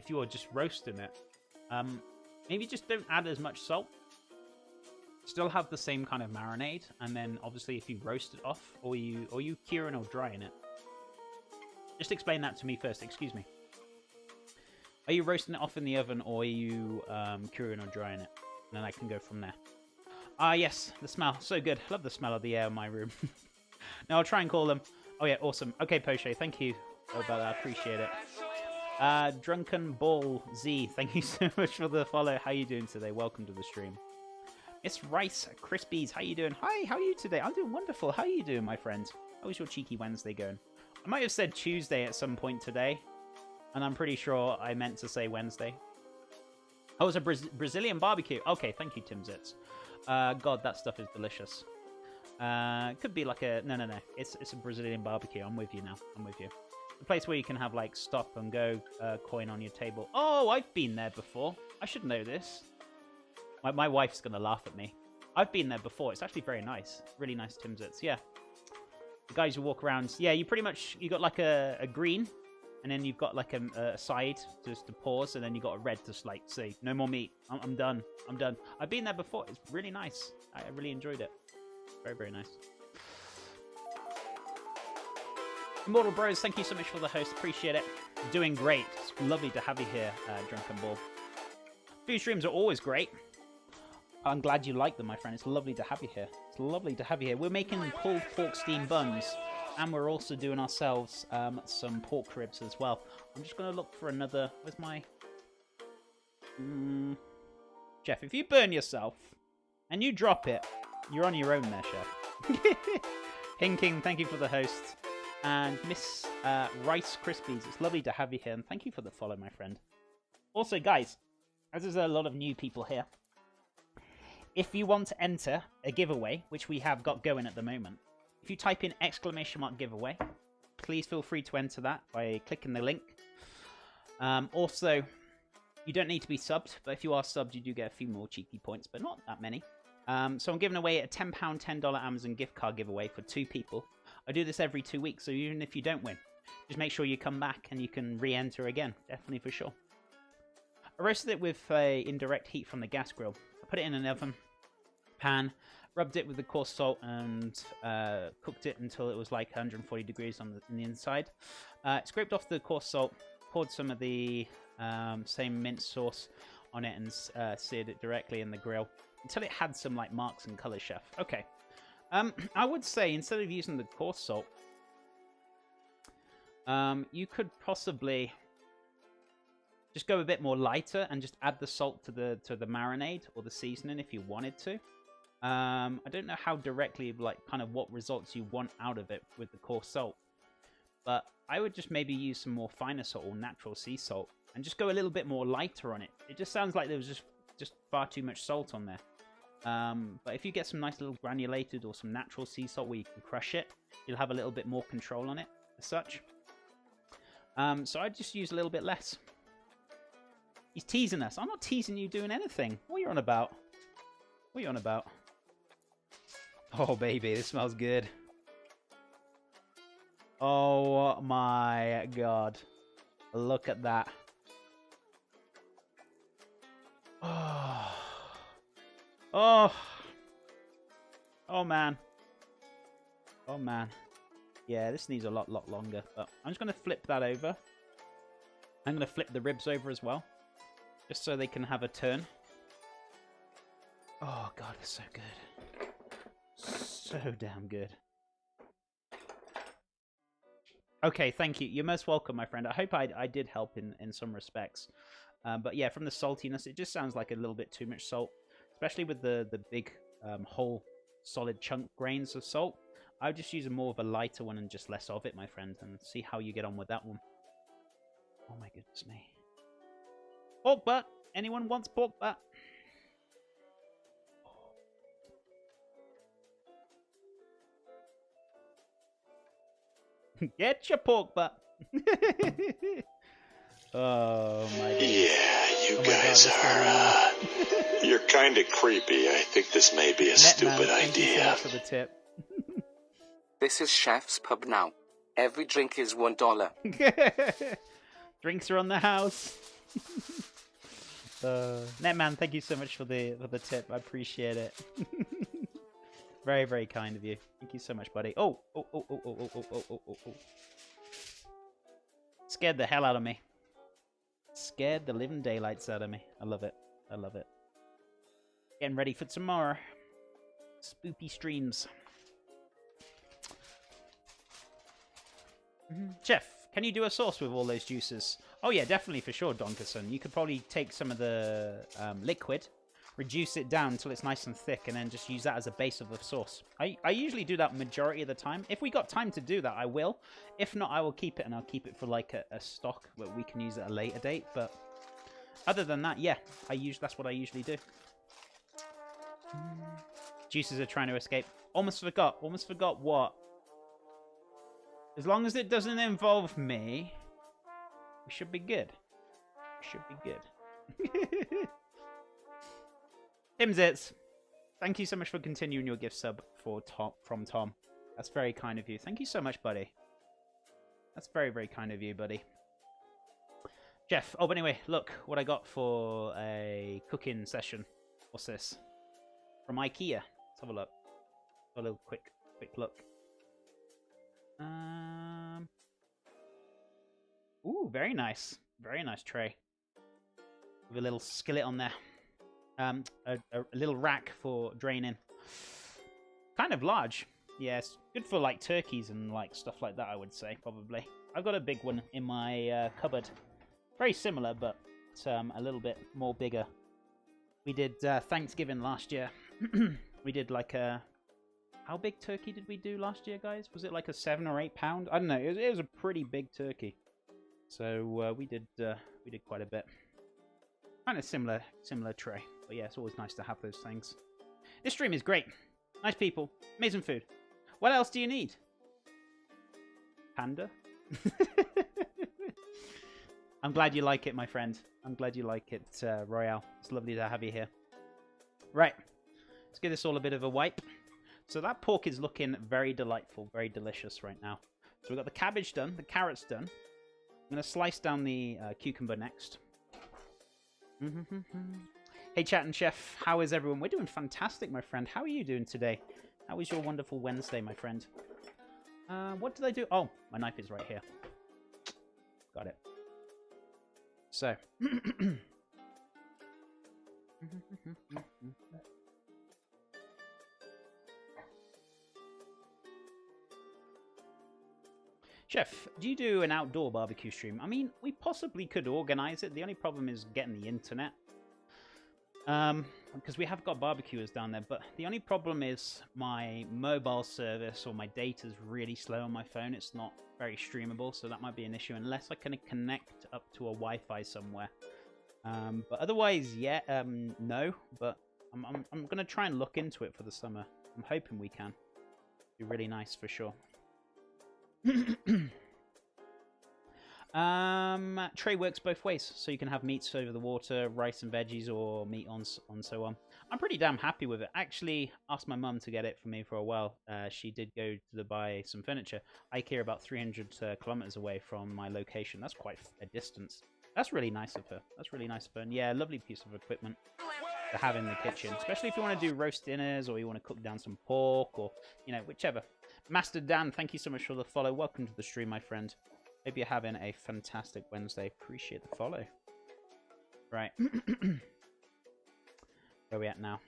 if you're just roasting it, maybe just don't add as much salt. Still have the same kind of marinade, and then obviously if you roast it off, or you curing or drying it. Just explain that to me first. Excuse me. Are you roasting it off in the oven, or are you curing or drying it? And then I can go from there. Ah, yes, the smell, so good. Love the smell of the air in my room. Now I'll try and call them. Oh yeah, awesome. Okay, Poche, thank you about that. I appreciate it. Drunken Ball Z, thank you so much for the follow. How you doing today? Welcome to the stream. It's Rice Krispies. How you doing? Hi, how are you today? I'm doing wonderful. How are you doing, my friend? How was your cheeky Wednesday going? I might have said Tuesday at some point today, and I'm pretty sure I meant to say Wednesday. Oh, it's a Brazilian barbecue. Okay, thank you, Tim Zitz. God, that stuff is delicious. Could be like a... No. It's a Brazilian barbecue. I'm with you now. I'm with you. A place where you can have, like, stop and go coin on your table. Oh, I've been there before. I should know this. My wife's going to laugh at me. I've been there before. It's actually very nice. Really nice Tim Zitz. Yeah. The guys who walk around. Yeah, you pretty much... You got, like, a green... And then you've got like a side just to pause, and then you got a red to like say, no more meat. I'm done. I'm done. I've been there before. It's really nice. I really enjoyed it. Very, very nice. Immortal Bros, thank you so much for the host. Appreciate it. Doing great. It's lovely to have you here, Drunken Ball. Food streams are always great. I'm glad you like them, my friend. It's lovely to have you here. It's lovely to have you here. We're making pulled pork steamed buns. And we're also doing ourselves some pork ribs as well. I'm just going to look for another... Where's my... Jeff, if you burn yourself and you drop it, you're on your own there, Chef. Hinking, thank you for the host. And Miss Rice Krispies, it's lovely to have you here. And thank you for the follow, my friend. Also, guys, as there's a lot of new people here, if you want to enter a giveaway, which we have got going at the moment, if you type in !giveaway, please feel free to enter that by clicking the link. Also, you don't need to be subbed, but if you are subbed, you do get a few more cheeky points, but not that many. So I'm giving away a £10, $10 Amazon gift card giveaway for 2 people. I do this every 2 weeks, so even if you don't win, just make sure you come back and you can re-enter again. Definitely for sure. I roasted it with indirect heat from the gas grill. I put it in an oven pan, rubbed it with the coarse salt, and cooked it until it was like 140 degrees on the inside. Scraped off the coarse salt, poured some of the same mint sauce on it, and seared it directly in the grill until it had some like marks and colour, Chef. Okay. I would say instead of using the coarse salt, you could possibly just go a bit more lighter and just add the salt to the marinade or the seasoning if you wanted to. I don't know how directly, like, kind of what results you want out of it with the coarse salt. But I would just maybe use some more finer salt or natural sea salt and just go a little bit more lighter on it. It just sounds like there was just far too much salt on there. But if you get some nice little granulated or some natural sea salt where you can crush it, you'll have a little bit more control on it as such. So I'd just use a little bit less. He's teasing us. I'm not teasing you doing anything. What are you on about? What are you on about? Oh, baby, this smells good. Oh, my God. Look at that. Oh. Oh. Oh, man. Oh, man. Yeah, this needs a lot longer. But I'm just going to flip that over. I'm going to flip the ribs over as well, just so they can have a turn. Oh, God, it's so good. So damn good. Okay, thank you. You're most welcome, my friend. I hope I did help in some respects. But yeah, from the saltiness, it just sounds like a little bit too much salt, especially with the big whole solid chunk grains of salt. I would just use more of a lighter one and just less of it, my friend, and see how you get on with that one. Oh my goodness me. Pork butt! Anyone wants pork butt? Get your pork butt! Oh my god. Yeah, you guys are, you're kind of creepy. I think this may be a stupid idea. For the tip. This is Chef's Pub now. Every drink is $1. Drinks are on the house. Netman, thank you so much for the tip. I appreciate it. Very, very kind of you. Thank you so much, buddy. Oh. Scared the hell out of me. Scared the living daylights out of me. I love it. I love it. Getting ready for tomorrow. Spoopy streams. Chef, can you do a sauce with all those juices? Oh yeah, definitely for sure, Donkerson. You could probably take some of the liquid, reduce it down until it's nice and thick, and then just use that as a base of the sauce. I usually do that majority of the time. If we got time to do that, I will. If not, I will keep it, and I'll keep it for like a stock that we can use at a later date. But other than that, yeah, that's what I usually do. Juices are trying to escape. Almost forgot what. As long as it doesn't involve me, we should be good. We should be good. Timzits, thank you so much for continuing your gift sub from Tom. That's very kind of you. Thank you so much, buddy. That's very, very kind of you, buddy. Jeff, oh, but anyway, look what I got for a cooking session. What's this? From IKEA. Let's have a look. A little quick look. Ooh, very nice. Very nice tray. With a little skillet on there. A little rack for draining. Kind of large. Yes, good for like turkeys and like stuff like that, I would say, probably. I've got a big one in my cupboard. Very similar, but a little bit more bigger. We did Thanksgiving last year. We did like a... How big turkey did we do last year, guys? Was it like a 7 or 8 pound? I don't know. It was a pretty big turkey. So we did quite a bit. Kind of similar tray. But yeah, it's always nice to have those things. This stream is great. Nice people. Amazing food. What else do you need? Panda? I'm glad you like it, my friend. I'm glad you like it, Royale. It's lovely to have you here. Right. Let's give this all a bit of a wipe. So that pork is looking very delightful, very delicious right now. So we've got the cabbage done, the carrots done. I'm going to slice down the cucumber next. Hey, Chat and Chef, how is everyone? We're doing fantastic, my friend. How are you doing today? How is your wonderful Wednesday, my friend? What did I do? Oh, my knife is right here. Got it. So. Chef, do you do an outdoor barbecue stream? I mean, we possibly could organize it. The only problem is getting the internet. Because we have got barbecuers down there, but the only problem is my mobile service or my data is really slow on my phone. It's not very streamable, so that might be an issue unless I can connect up to a Wi-Fi somewhere. But otherwise, yeah, no. But I'm gonna try and look into it for the summer. I'm hoping we can. Be really nice for sure. Tray works both ways, so you can have meats over the water, rice and veggies, or meat on so on. I'm pretty damn happy with it. Actually, asked my mum to get it for me for a while. She did go to buy some furniture. IKEA about 300 kilometers away from my location. That's quite a distance. That's really nice of her. That's really nice of her. And yeah, lovely piece of equipment to have in the kitchen, especially if you want to do roast dinners or you want to cook down some pork or, you know, whichever. Master Dan, thank you so much for the follow. Welcome to the stream, my friend. Hope you're having a fantastic Wednesday. Appreciate the follow. Right. Where are we at now?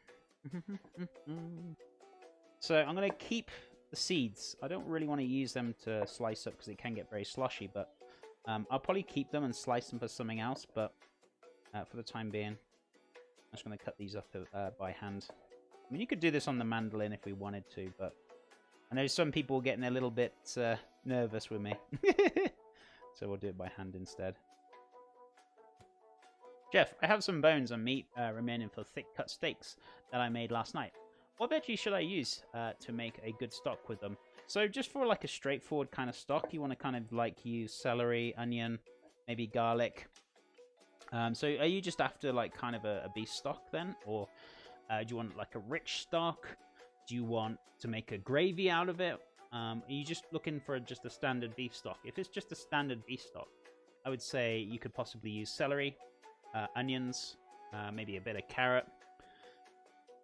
So I'm going to keep the seeds. I don't really want to use them to slice up because it can get very sloshy, but I'll probably keep them and slice them for something else, but for the time being, I'm just going to cut these up by hand. I mean, you could do this on the mandolin if we wanted to, but I know some people are getting a little bit nervous with me. So we'll do it by hand instead. Jeff, I have some bones and meat remaining for thick cut steaks that I made last night. What veggies should I use to make a good stock with them? So just for like a straightforward kind of stock, you want to kind of like use celery, onion, maybe garlic. So are you just after like kind of a beef stock then? Or do you want like a rich stock? Do you want to make a gravy out of it? Are you just looking for just a standard beef stock? If it's just a standard beef stock, I would say you could possibly use celery, onions, maybe a bit of carrot.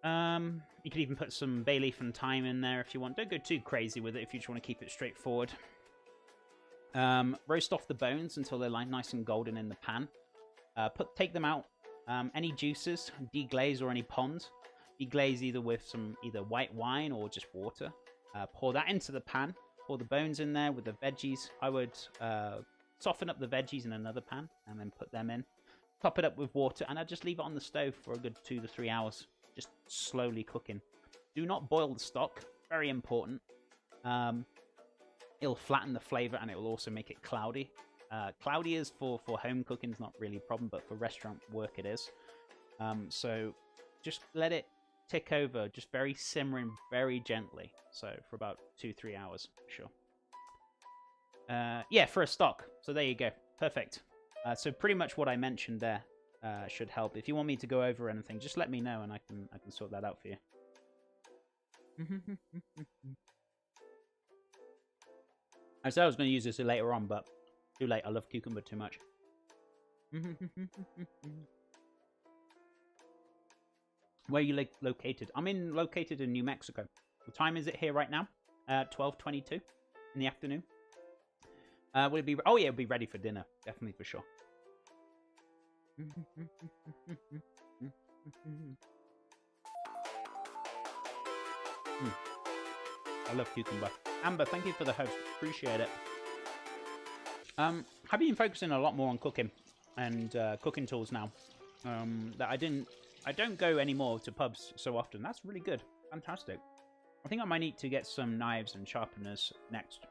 You could even put some bay leaf and thyme in there if you want. Don't go too crazy with it if you just want to keep it straightforward. Roast off the bones until they're like nice and golden in the pan. Take them out. Any juices, deglaze or any ponds. Deglaze either with some white wine or just water. Pour that into the pan. Pour the bones in there with the veggies. I would soften up the veggies in another pan and then put them in. Top it up with water and I'd just leave it on the stove for a good 2 to 3 hours. Just slowly cooking. Do not boil the stock. Very important. It'll flatten the flavor and it will also make it cloudy. Cloudy is for home cooking is not really a problem, but for restaurant work it is. So just let it tick over, just very simmering very gently. So for about 2-3 hours, for sure. Yeah, for a stock. So there you go. Perfect. So pretty much what I mentioned there should help. If you want me to go over anything, just let me know and I can sort that out for you. I said I was going to use this later on, but too late. I love cucumber too much. Where are you located? I'm located in New Mexico. What time is it here right now? 12:22 in the afternoon. Will it be? Oh yeah, it'll be ready for dinner. Definitely for sure. I love cucumber. Amber, thank you for the host. Appreciate it. I've been focusing a lot more on cooking and cooking tools now. That I don't go anymore to pubs so often. That's really good. Fantastic. I think I might need to get some knives and sharpeners next.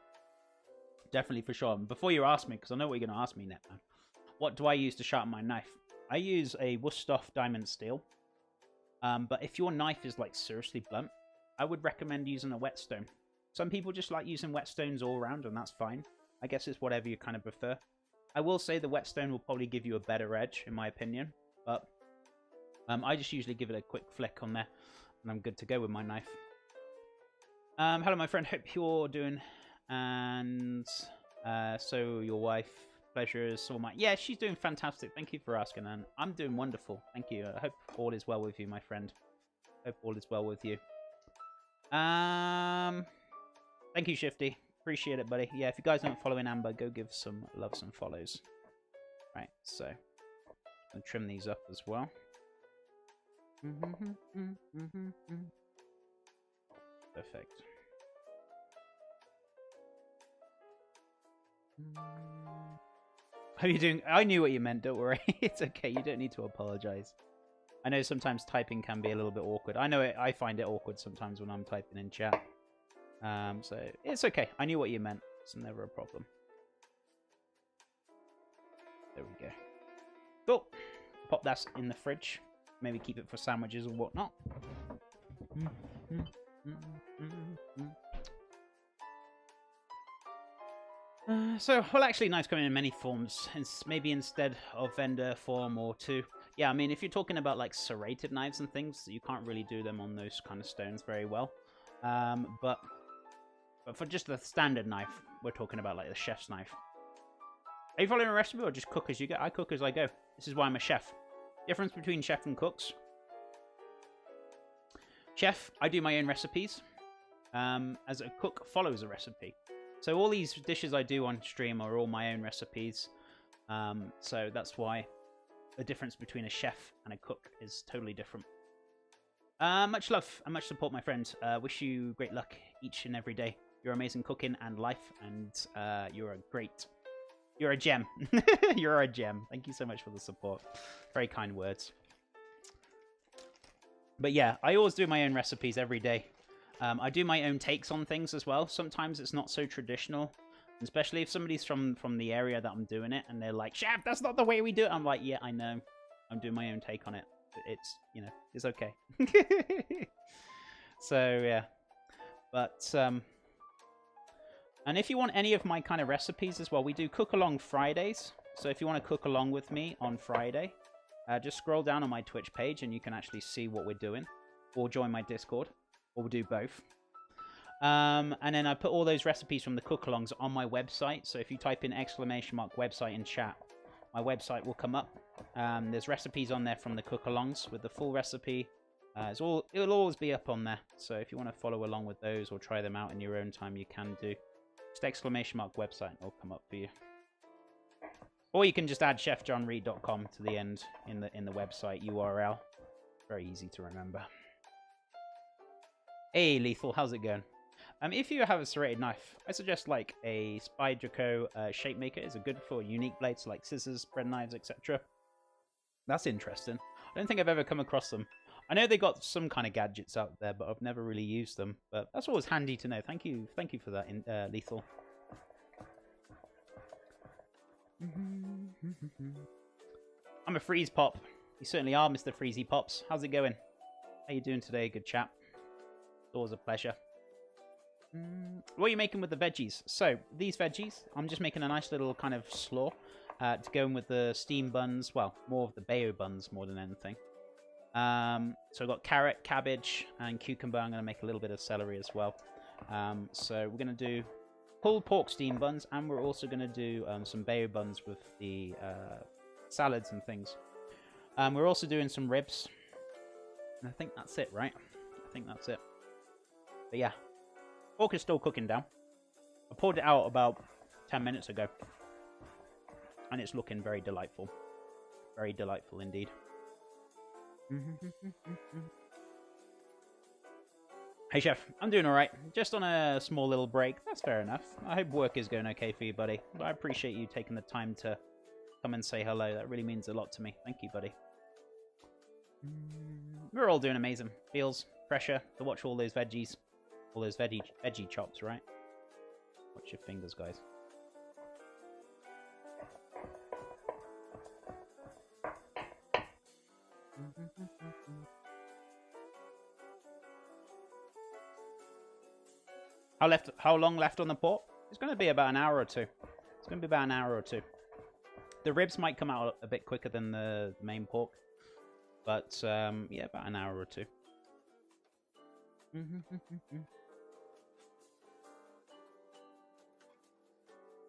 Definitely for sure. Before you ask me, because I know what you're going to ask me next, man. What do I use to sharpen my knife? I use a Wusthof diamond steel. But if your knife is like seriously blunt, I would recommend using a whetstone. Some people just like using whetstones all around, and that's fine. I guess it's whatever you kind of prefer. I will say the whetstone will probably give you a better edge, in my opinion. But I just usually give it a quick flick on there, and I'm good to go with my knife. Hello, my friend. Hope you're doing. And so your wife, pleasure is all mine. Yeah, she's doing fantastic. Thank you for asking, and I'm doing wonderful. Thank you. I hope all is well with you, my friend. Hope all is well with you. Thank you, Shifty. Appreciate it, buddy. Yeah, if you guys aren't following Amber, go give some loves and follows. Right, so I'll trim these up as well. Perfect. How are you doing? I knew what you meant, don't worry. It's okay, you don't need to apologize. I know sometimes typing can be a little bit awkward. I know I find it awkward sometimes when I'm typing in chat. So it's okay. I knew what you meant. It's never a problem. There we go. Cool. Pop that in the fridge. Maybe keep it for sandwiches or whatnot. So, well, actually, knives come in many forms. Maybe instead of vendor form or two. Yeah, I mean, if you're talking about like serrated knives and things, you can't really do them on those kind of stones very well. But for just the standard knife, we're talking about like the chef's knife. Are you following a recipe or just cook as you go? I cook as I go. This is why I'm a chef. Difference between chef and cooks. Chef, I do my own recipes. As a cook, follows a recipe. So all these dishes I do on stream are all my own recipes. So that's why the difference between a chef and a cook is totally different. Much love and much support, my friends. Wish you great luck each and every day. You're amazing cooking and life, and you're a gem. You're a gem. Thank you so much for the support. Very kind words. But yeah, I always do my own recipes every day. I do my own takes on things as well. Sometimes it's not so traditional, especially if somebody's from the area that I'm doing it, and they're like, "Chef, that's not the way we do it." I'm like, "Yeah, I know. I'm doing my own take on it. It's, you know, it's okay." So yeah, but and if you want any of my kind of recipes as well, we do cook along Fridays. So if you want to cook along with me on Friday, just scroll down on my Twitch page and you can actually see what we're doing, or join my Discord. Or we'll do both. And then I put all those recipes from the cook-alongs on my website. So if you type in !website in chat, my website will come up. There's recipes on there from the cook-alongs with the full recipe. It'll always be up on there. So if you want to follow along with those or try them out in your own time, you can do. Just exclamation mark website and it'll come up for you. Or you can just add chefjohnreed.com to the end in the website URL. Very easy to remember. Hey, Lethal, how's it going? If you have a serrated knife, I suggest like a Spyderco shape maker. It's good for unique blades like scissors, bread knives, etc. That's interesting. I don't think I've ever come across them. I know they got some kind of gadgets out there, but I've never really used them. But that's always handy to know. Thank you for that, Lethal. I'm a Freeze Pop. You certainly are, Mr. Freezy Pops. How's it going? How you doing today, good chap? It's always a pleasure. What are you making with the veggies? So, these veggies, I'm just making a nice little kind of slaw to go in with the steam buns. Well, more of the bayo buns more than anything. So I've got carrot, cabbage, and cucumber. I'm going to make a little bit of celery as well. So we're going to do pulled pork steam buns, and we're also going to do some bayo buns with the salads and things. We're also doing some ribs. And I think that's it, right? I think that's it. But yeah. Pork is still cooking down. I poured it out about 10 minutes ago. And it's looking very delightful. Very delightful indeed. Hey Chef, I'm doing alright. Just on a small little break. That's fair enough. I hope work is going okay for you, buddy. But I appreciate you taking the time to come and say hello. That really means a lot to me. Thank you, buddy. We're all doing amazing. Feels pressure to watch all those veggies. All those veggie chops, right? Watch your fingers, guys. How long left on the pot? It's going to be about an hour or two. It's going to be about an hour or two. The ribs might come out a bit quicker than the main pork. But, yeah, about an hour or two.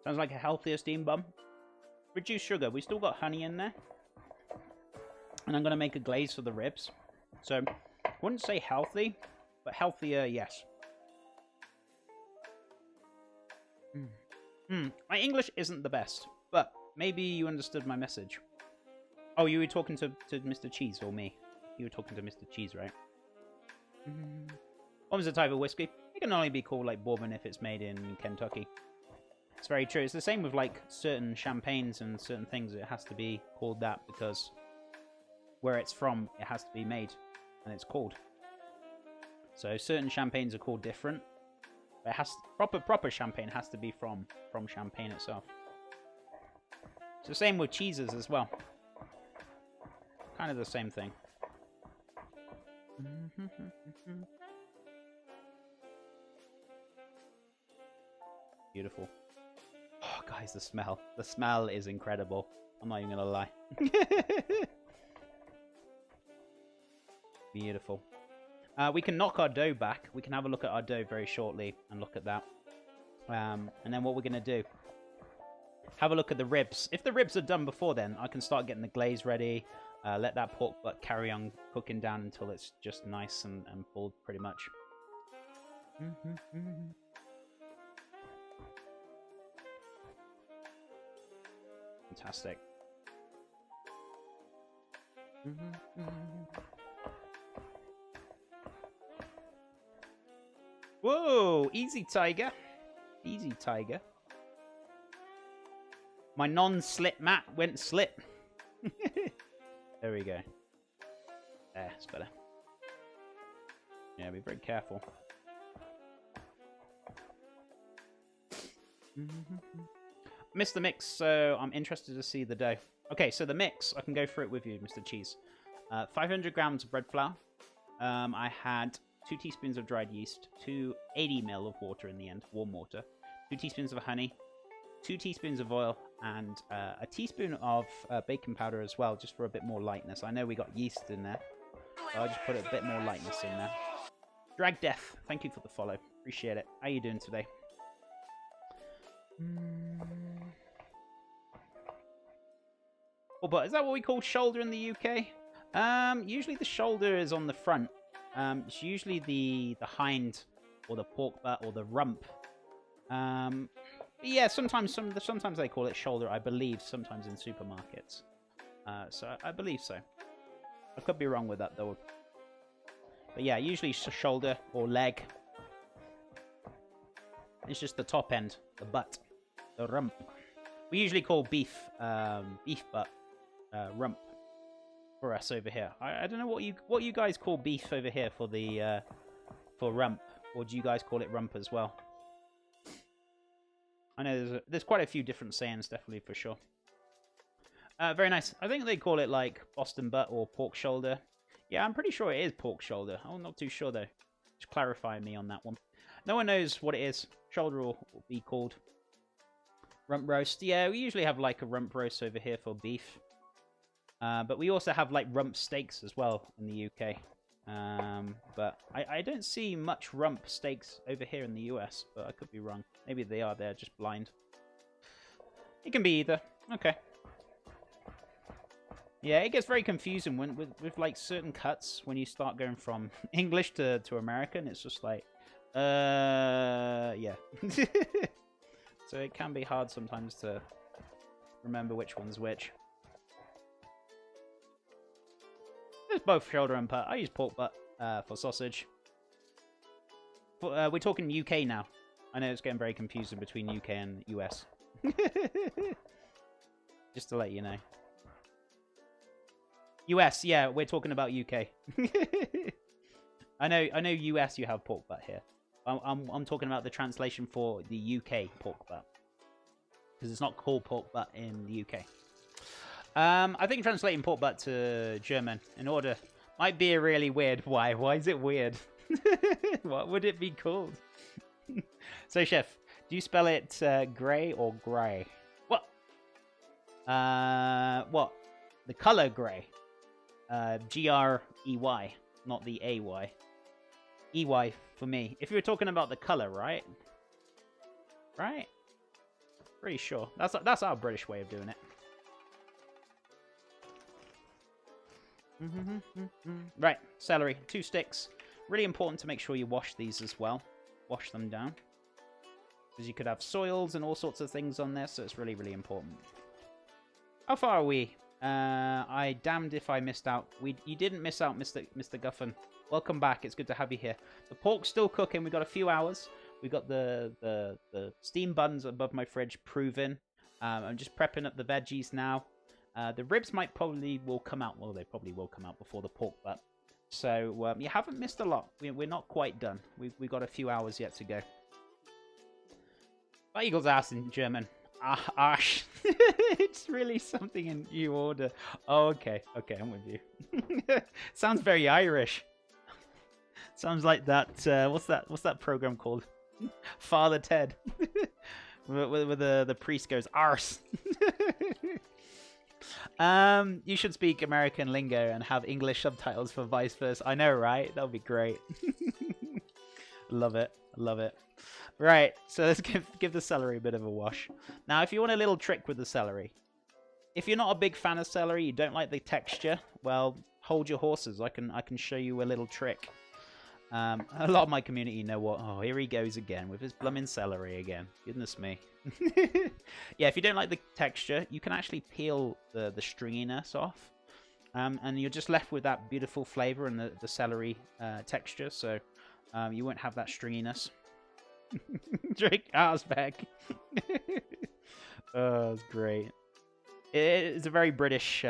Sounds like a healthier steam bun. Reduced sugar. We still got honey in there. And I'm going to make a glaze for the ribs. So, I wouldn't say healthy, but healthier, yes. My English isn't the best, but maybe you understood my message. Oh, you were talking to Mr. Cheese, or me? You were talking to Mr. Cheese, right? What was the type of whiskey? It can only be called, like, bourbon if it's made in Kentucky. It's very true. It's the same with, like, certain champagnes and certain things. It has to be called that because where it's from, it has to be made, and it's called. So certain champagnes are called different. But it has proper champagne has to be from Champagne itself. It's the same with cheeses as well. Kind of the same thing. Beautiful. Oh, guys, the smell. The smell is incredible. I'm not even going to lie. Beautiful. We can knock our dough back. We can have a look at our dough very shortly and look at that. And then what we're going to do, have a look at the ribs. If the ribs are done before then, I can start getting the glaze ready. Let that pork butt carry on cooking down until it's just nice and pulled pretty much. Fantastic. Whoa! Easy, Tiger. Easy, Tiger. My non-slip mat went slip. There we go. There, it's better. Yeah, be very careful. Missed the mix, so I'm interested to see the dough. Okay, so the mix, I can go through it with you, Mr. Cheese. 500 grams of bread flour. I had 2 teaspoons of dried yeast, 280 ml of water in the end, warm water, 2 teaspoons of honey, 2 teaspoons of oil, and a teaspoon of baking powder as well, just for a bit more lightness. I know we got yeast in there, so I'll just put a bit more lightness in there. Drag Death, thank you for the follow. Appreciate it. How you doing today? Oh, but is that what we call shoulder in the UK? Usually the shoulder is on the front. It's usually the hind or the pork butt or the rump. Yeah, sometimes they call it shoulder, I believe, sometimes in supermarkets. So I believe so. I could be wrong with that though. But yeah, usually shoulder or leg. It's just the top end, the butt, the rump. We usually call beef butt rump for us over here. I don't know what you guys call beef over here for the for rump, or do you guys call it rump as well? I know there's quite a few different sayings, definitely for sure. Very nice. I think they call it like Boston butt or pork shoulder. Yeah, I'm pretty sure it is pork shoulder. I'm not too sure though. Just clarify me on that one. No one knows what it is. Shoulder will be called rump roast. Yeah, we usually have like a rump roast over here for beef. But we also have like rump steaks as well in the UK. But I don't see much rump steaks over here in the US, but I could be wrong. Maybe they are there, just blind. It can be either. Okay. Yeah, it gets very confusing with like certain cuts when you start going from English to American. It's just like, yeah. So it can be hard sometimes to remember which one's which. There's both shoulder and butt. I use pork butt for sausage. We're talking UK now. I know it's getting very confusing between UK and US. Just to let you know. US, yeah, we're talking about UK. I know US you have pork butt here. I'm talking about the translation for the UK pork butt. Because it's not called pork butt in the UK. I think translating pork butt to German in order might be a really weird. Why? Why is it weird? What would it be called? So, Chef, do you spell it grey or grey? What? What? The color grey. G-R-E-Y, not the A-Y. E-Y for me. If you were talking about the color, right? Right? Pretty sure. That's our British way of doing it. Right, celery, 2 sticks. Really important to make sure you wash these as well. Wash them down. Because you could have soils and all sorts of things on there, so it's really, really important. How far are we? I damned if I missed out. You didn't miss out, Mr. Guffin. Welcome back. It's good to have you here. The pork's still cooking. We've got a few hours. We've got the steam buns above my fridge proven. I'm just prepping up the veggies now. The ribs will come out. Well, they probably will come out before the pork butt. So you haven't missed a lot. We're not quite done. We've got a few hours yet to go. Eagle's ass in German. Arsch. It's really something in you order. Oh, okay. Okay, I'm with you. Sounds very Irish. Sounds like that. What's that program called? Father Ted. where the priest goes arse. You should speak American lingo and have English subtitles for vice versa. I know, right? That would be great. Love it. Love it. Right, so let's give the celery a bit of a wash. Now, if you want a little trick with the celery, if you're not a big fan of celery, you don't like the texture, well, hold your horses. I can show you a little trick. A lot of my community know what. Oh, here he goes again with his blooming celery again. Goodness me. Yeah, if you don't like the texture, you can actually peel the stringiness off, and you're just left with that beautiful flavor and the celery texture. So you won't have that stringiness. Drake Arsbeck. Oh, it's great. It's a very British